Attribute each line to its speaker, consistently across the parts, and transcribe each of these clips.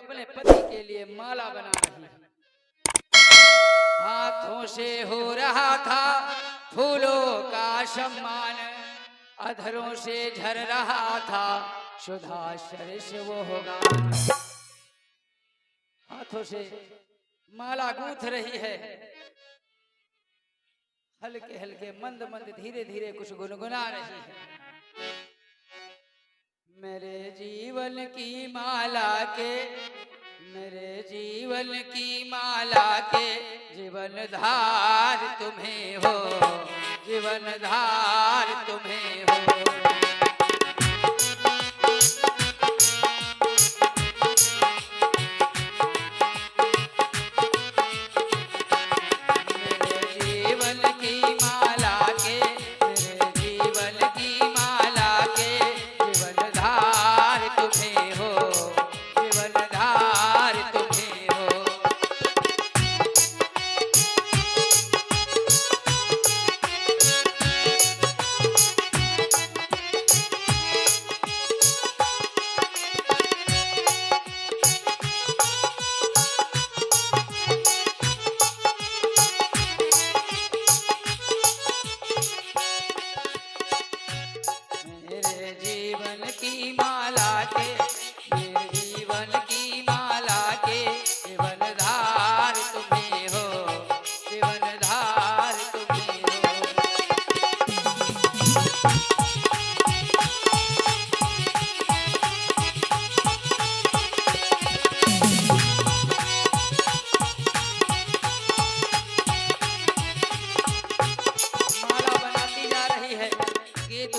Speaker 1: अपने पति के लिए माला बना रही है। हाथों से हो रहा था फूलों का सम्मान, अधरों से झर रहा था सुधा सरस वो होगा। हाथों से माला गूंथ रही है, हल्के हल्के मंद मंद धीरे धीरे कुछ गुनगुना रही है। मेरे जीवन की माला के, मेरे जीवन की माला के जीवन धार तुम्हें हो, जीवन धार तुम्हें हो।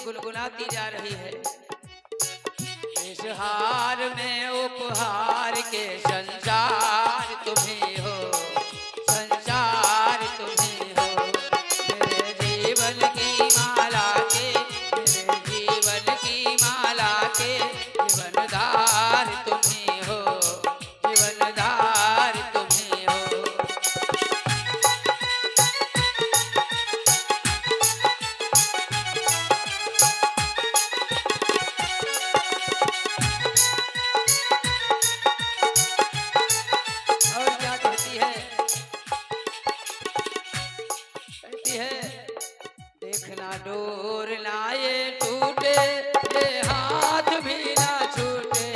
Speaker 1: गुनगुनाती जा रही है। इस हार में उपहार के संसार तुम्हें हो, संसार तुम्हें हो। मेरे जीवन की माला के, मेरे जीवन की माला के जीवनधार तुम्हें हो, जीवनधार तुम्हें हो। देखना डोर ना ये टूटे, ये हाथ भी ना छूटे।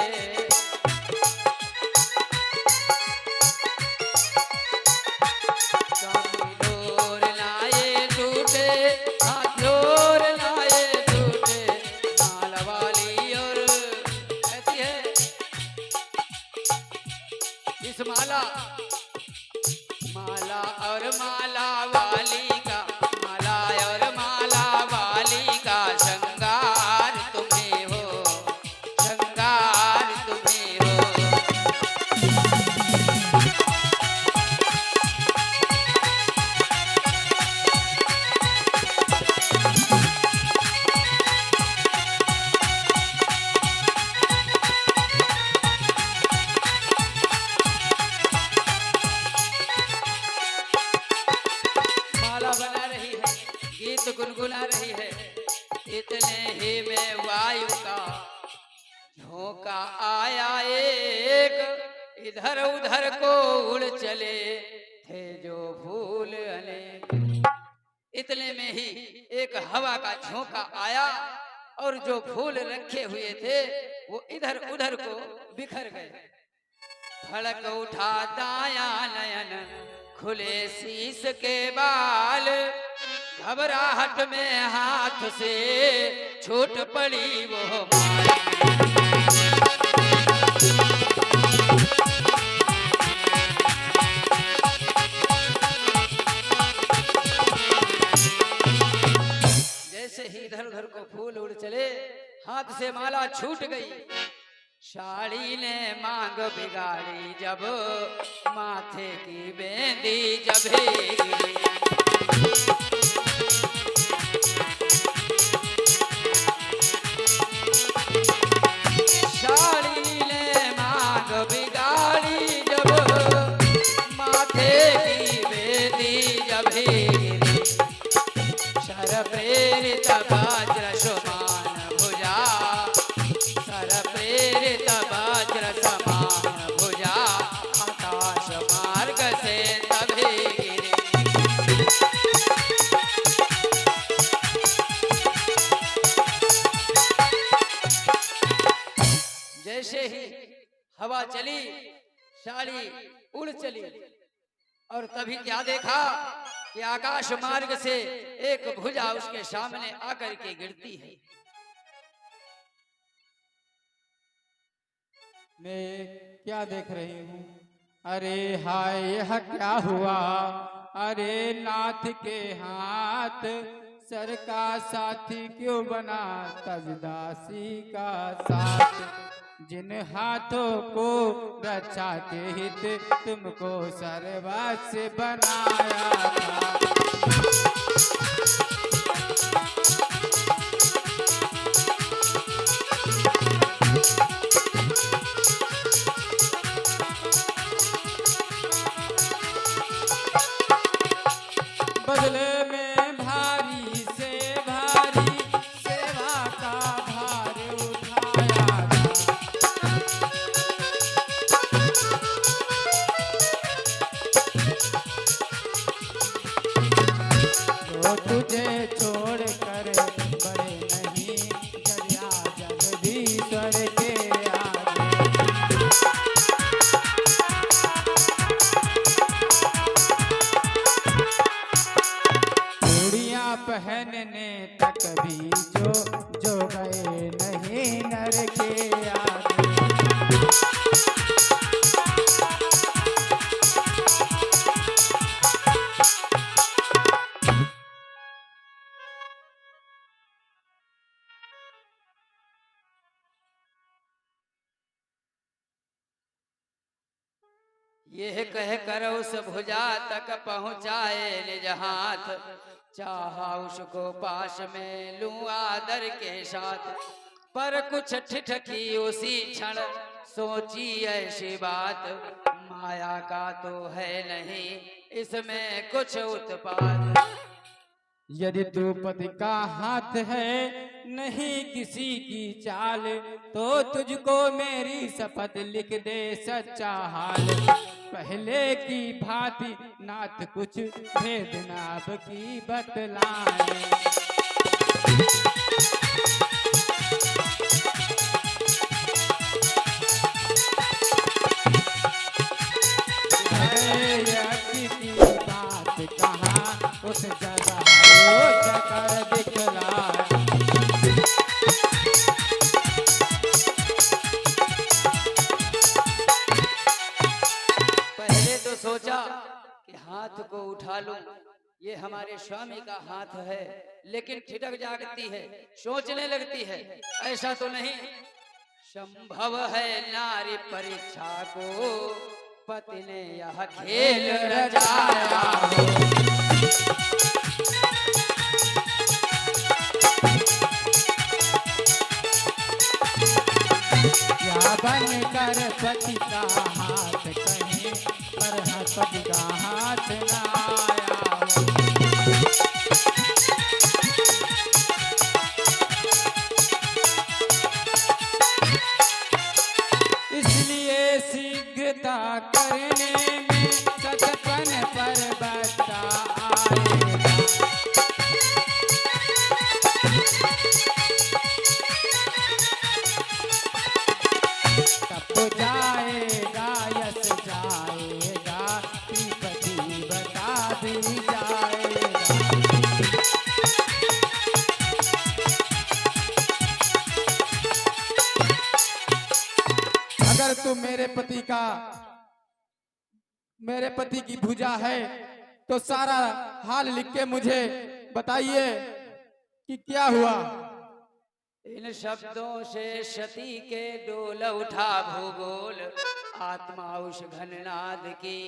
Speaker 1: स्वामी डोर ना ये टूटे, हाथ डोर ना ये टूटे। माला वाली और कहती है इस माला, माला और माला वाली का, माला और माला वाली का श्रृंगार तुम्हें हो, श्रृंगार तुम्हें हो। माला बना रही है, गीत गुनगुना रही है। इतने ही में वायु का झोंका आया एक, इधर उधर को उड़ चले थे जो फूल अनेक। इतने में ही एक हवा का झोंका आया और जो फूल रखे हुए थे वो इधर उधर को बिखर गए। फड़क उठा दाया नयन, खुले शीश के बाल, घबराहट में हाथ से छूट पड़ी वो माल। जैसे ही इधर उधर को फूल उड़ चले, हाथ से माला छूट गई। साड़ी ने मांग बिगाड़ी जब, माथे की बेंदी जब भीगी। साड़ी ने मांग बिगाड़ी जब, माथे की बेंदी जब भीगी। सर प्रेरित वज्र समान भुजा, सर प्रेरित वज्र समान भुजा। हवा चली, साड़ी उड़ चली और तभी क्या देखा कि आकाश मार्ग से एक भुजा उसके सामने आकर के गिरती है।
Speaker 2: मैं क्या देख रही हूँ? अरे हाय, यह क्या हुआ? अरे नाथ के हाथ सर का साथी क्यों बना तजदासी का साथ? जिन हाथों को रक्षा के हित तुमको सर्वस्व से बनाया था। बदले में भारी से भारी सेवा का भार उठाया था। जो तुझे छोड़ कर बड़े नहीं दरिया जगदीश्वर के आगे। चूड़ियां पहनने तक भी जो गए नहीं नर के आगे।
Speaker 1: यह कह कर उस भुजा तक पहुँचाए निज हाथ, चाहा उसको पास में लूं आदर के साथ, पर कुछ ठिठकी उसी क्षण सोची ऐसी बात, माया का तो है नहीं इसमें कुछ उत्पात।
Speaker 2: यदि द्रौपदी का हाथ है नहीं किसी की चाल, तो तुझको मेरी शपथ लिख दे सच्चा हाल। पहले की भांति नाथ कुछ भेद नाभ की बतलाए। की बात कहा उस जगह कर दिखलाए।
Speaker 1: पहले तो सोचा कि हाथ को उठा लूं, ये हमारे स्वामी का हाथ है, लेकिन ठिठक जागती है, सोचने लगती है ऐसा तो नहीं संभव है नारी परीक्षा को पति ने यह खेल रचाया हो।
Speaker 2: या बन कर पति का हाथ कहीं पर पति का हाथ ना आया हो। इसलिए शीघ्रता करने में सचपन पर बता आएगा। तब जाएगा यस जाएगा, श्रीपति बता भी जाएगा। अगर तू मेरे पति की भुजा है तो सारा हाल लिख के मुझे बताइए कि क्या हुआ।
Speaker 1: इन शब्दों से सती के डोल उठा भूगोल, आत्मा उस घननाद की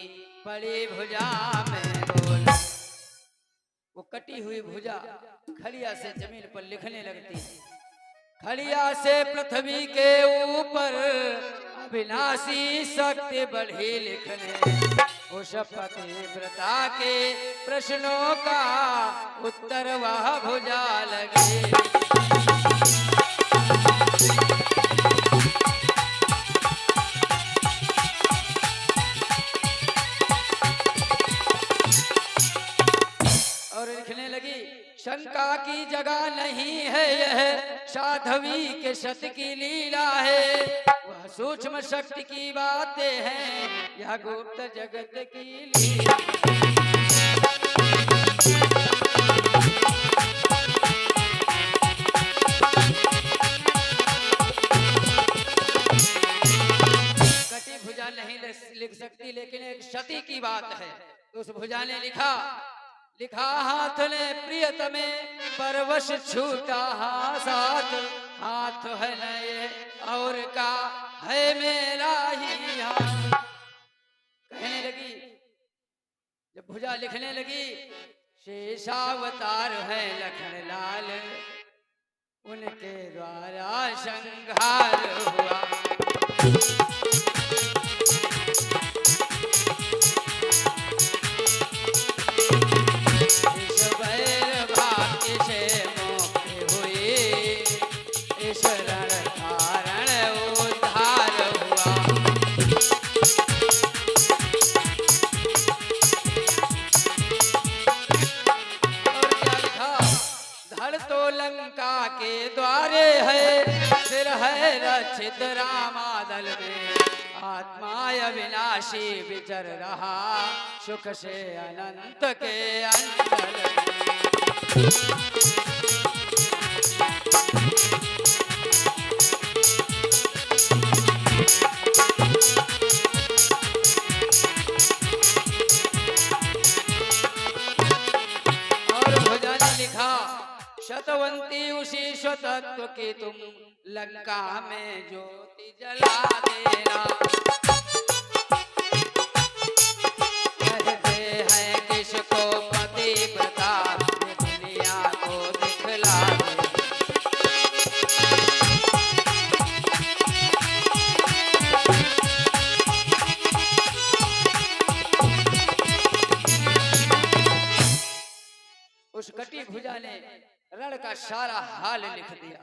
Speaker 1: पड़ी भुजा में डोल। वो कटी हुई भुजा खड़िया से जमीन पर लिखने लगती है, खड़िया से पृथ्वी के ऊपर अविनाशी शक्ति बढ़ी लिखने, उस पतिव्रता के प्रश्नों का उत्तर वह भुजा लगे। और लिखने लगी, शंका की जगह नहीं है यह साध्वी के सत की लीला है, वह सूक्ष्म शक्ति की बातें हैं, यह गुप्त जगत की लीला। कटी भुजा नहीं लिख सकती, लेकिन एक सती की बात है। उस भुजा ने लिखा, हाथ ने प्रियतमे परवश छूटा साथ, हाथ है नए और का है मेरा ही हाथ। कहने लगी, जब भुजा लिखने लगी, शेषावतार है लखन लाल, उनके द्वारा संहार हुआ। लंका के द्वारे है, सिर है रचित रामादल में, आत्मा अविनाशी विचर रहा, सुख से अनंत के अंचल में। शतवंती उसी स्वतत्व की तुम लंका में ज्योति जला देना, कहते हैं किसको पति प्रताप, दुनिया को दिखला देना। उस कटी भुजा ने रण का सारा हाल लिख दिया।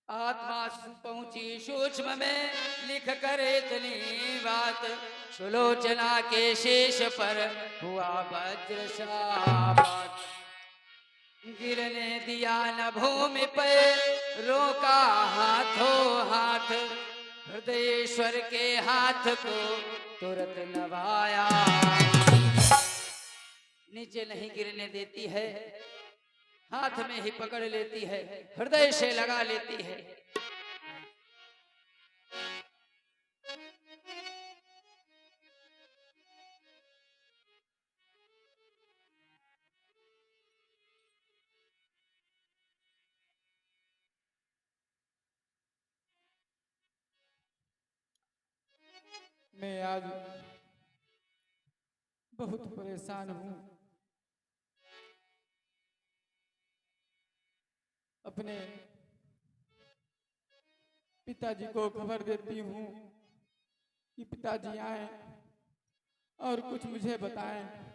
Speaker 1: आत्मा पहुंची सूक्ष्म में, लिख कर इतनी बात, सुलोचना के शीश पर हुआ वज्र सा बात। गिरने दिया न भूमि पे, रोका हाथों हाथ, हृदयेश्वर के हाथ को तुरंत नवाया। नीचे नहीं गिरने देती है, हाथ में ही पकड़ लेती है, हृदय से लगा लेती है।
Speaker 2: मैं आज बहुत परेशान हूँ। अपने पिताजी को खबर देती हूँ कि पिताजी आए और कुछ मुझे बताएं।